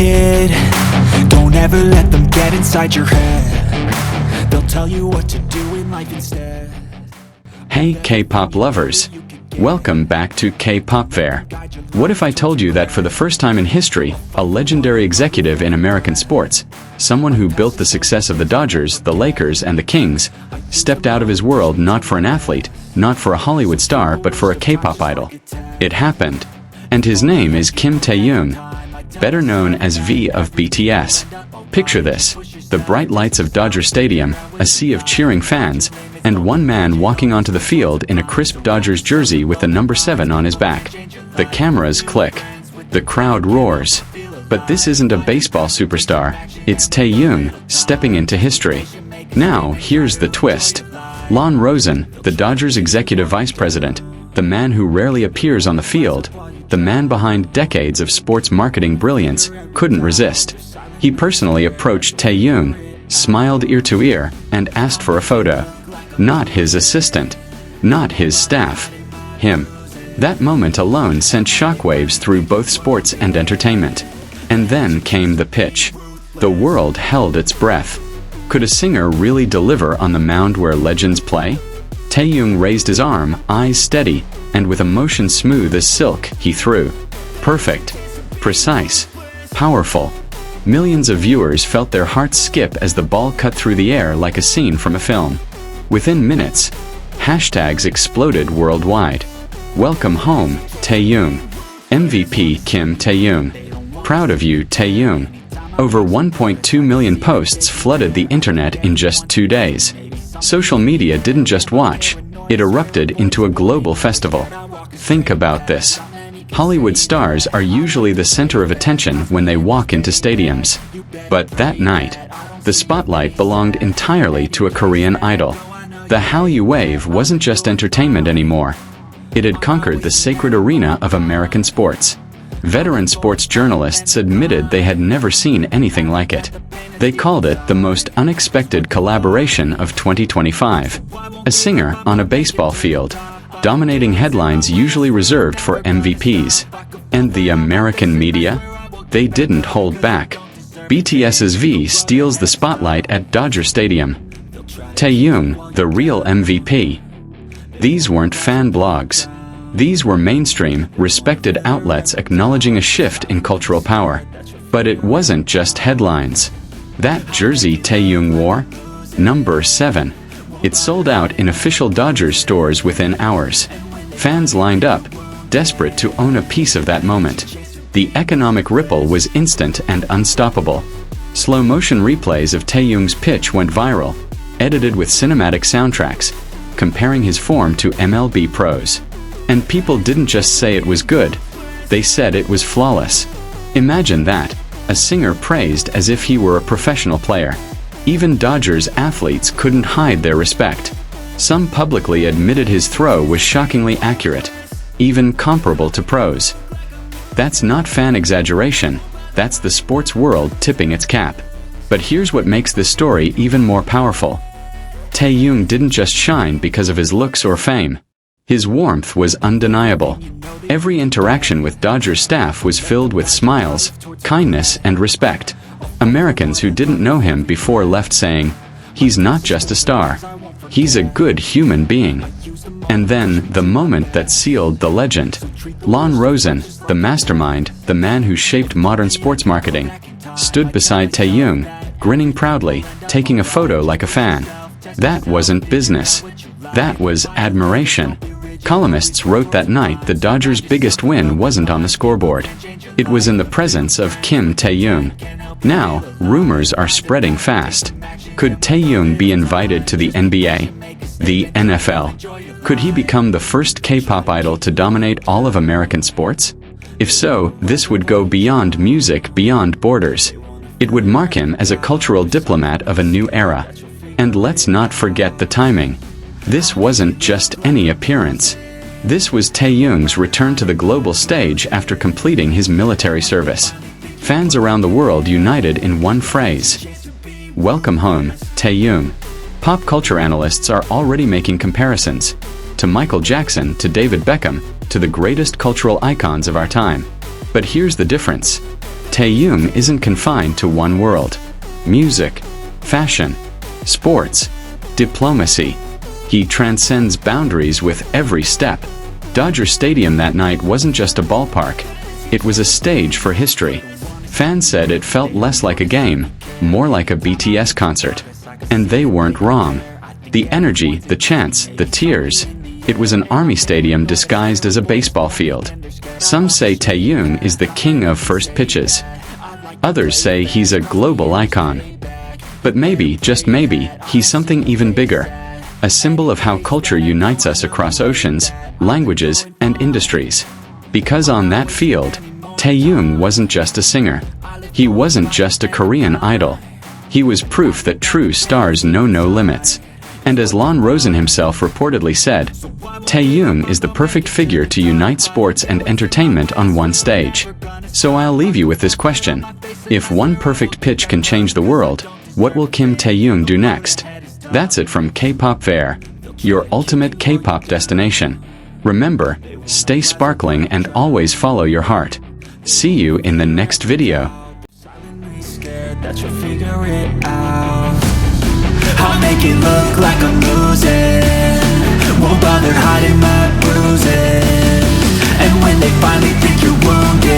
kid. Don't ever let them get inside your head. They'll tell you what to do in life instead. Hey K-pop lovers! Welcome back to K-pop Fair. What if I told you that for the first time in history, a legendary executive in American sports, someone who built the success of the Dodgers, the Lakers, and the Kings, stepped out of his world not for an athlete, not for a Hollywood star, but for a K-pop idol? It happened. And his name is Kim Taehyung, better known as V of BTS. Picture this: the bright lights of Dodger Stadium, a sea of cheering fans, and one man walking onto the field in a crisp Dodgers jersey with the number 7 on his back. The cameras click. The crowd roars. But this isn't a baseball superstar. It's Taehyung, stepping into history. Now, here's the twist. Lon Rosen, the Dodgers executive vice president, the man who rarely appears on the field, the man behind decades of sports marketing brilliance, couldn't resist. He personally approached Taehyung, smiled ear to ear, and asked for a photo. Not his assistant. Not his staff. Him. That moment alone sent shockwaves through both sports and entertainment. And then came the pitch. The world held its breath. Could a singer really deliver on the mound where legends play? Taehyung raised his arm, eyes steady, and with a motion smooth as silk, he threw. Perfect. Precise. Powerful. Millions of viewers felt their hearts skip as the ball cut through the air like a scene from a film. Within minutes, hashtags exploded worldwide. Welcome home, Taehyung. MVP Kim Taehyung. Proud of you, Taehyung. Over 1.2 million posts flooded the internet in just 2 days. Social media didn't just watch, it erupted into a global festival. Think about this. Hollywood stars are usually the center of attention when they walk into stadiums. But that night, the spotlight belonged entirely to a Korean idol. The Hallyu wave wasn't just entertainment anymore. It had conquered the sacred arena of American sports. Veteran sports journalists admitted they had never seen anything like it. They called it the most unexpected collaboration of 2025. A singer on a baseball field, dominating headlines usually reserved for MVPs. And the American media? They didn't hold back. BTS's V steals the spotlight at Dodger Stadium. Taehyung, the real MVP. These weren't fan blogs. These were mainstream, respected outlets acknowledging a shift in cultural power. But it wasn't just headlines. That jersey Taehyung wore? Number 7. It sold out in official Dodgers stores within hours. Fans lined up, desperate to own a piece of that moment. The economic ripple was instant and unstoppable. Slow-motion replays of Taehyung's pitch went viral, edited with cinematic soundtracks, comparing his form to MLB pros. And people didn't just say it was good, they said it was flawless. Imagine that, a singer praised as if he were a professional player. Even Dodgers athletes couldn't hide their respect. Some publicly admitted his throw was shockingly accurate, even comparable to pros. That's not fan exaggeration, that's the sports world tipping its cap. But here's what makes this story even more powerful. Taehyung didn't just shine because of his looks or fame. His warmth was undeniable. Every interaction with Dodgers staff was filled with smiles, kindness, and respect. Americans who didn't know him before left saying, "He's not just a star. He's a good human being." And then, the moment that sealed the legend. Lon Rosen, the mastermind, the man who shaped modern sports marketing, stood beside Taehyung, grinning proudly, taking a photo like a fan. That wasn't business. That was admiration. Columnists wrote that night the Dodgers' biggest win wasn't on the scoreboard. It was in the presence of Kim Taehyung. Now, rumors are spreading fast. Could Taehyung be invited to the NBA? The NFL? Could he become the first K-pop idol to dominate all of American sports? If so, this would go beyond music, beyond borders. It would mark him as a cultural diplomat of a new era. And let's not forget the timing. This wasn't just any appearance. This was Taehyung's return to the global stage after completing his military service. Fans around the world united in one phrase. Welcome home, Taehyung. Pop culture analysts are already making comparisons. To Michael Jackson, to David Beckham, to the greatest cultural icons of our time. But here's the difference. Taehyung isn't confined to one world. Music, fashion, sports, diplomacy. He transcends boundaries with every step. Dodger Stadium that night wasn't just a ballpark. It was a stage for history. Fans said it felt less like a game, more like a BTS concert. And they weren't wrong. The energy, the chants, the tears. It was an army stadium disguised as a baseball field. Some say Taehyung is the king of first pitches. Others say he's a global icon. But maybe, just maybe, he's something even bigger. A symbol of how culture unites us across oceans, languages, and industries. Because on that field, Taehyung wasn't just a singer. He wasn't just a Korean idol. He was proof that true stars know no limits. And as Lon Rosen himself reportedly said, Taehyung is the perfect figure to unite sports and entertainment on one stage. So I'll leave you with this question. If one perfect pitch can change the world, what will Kim Taehyung do next? That's it from Kpop Fair, your ultimate K-pop destination. Remember, stay sparkling and always follow your heart. See you in the next video. That you'll figure it out. I'll make it look like I'm losing. Won't bother hiding my bruises. And when they finally think you're wounded,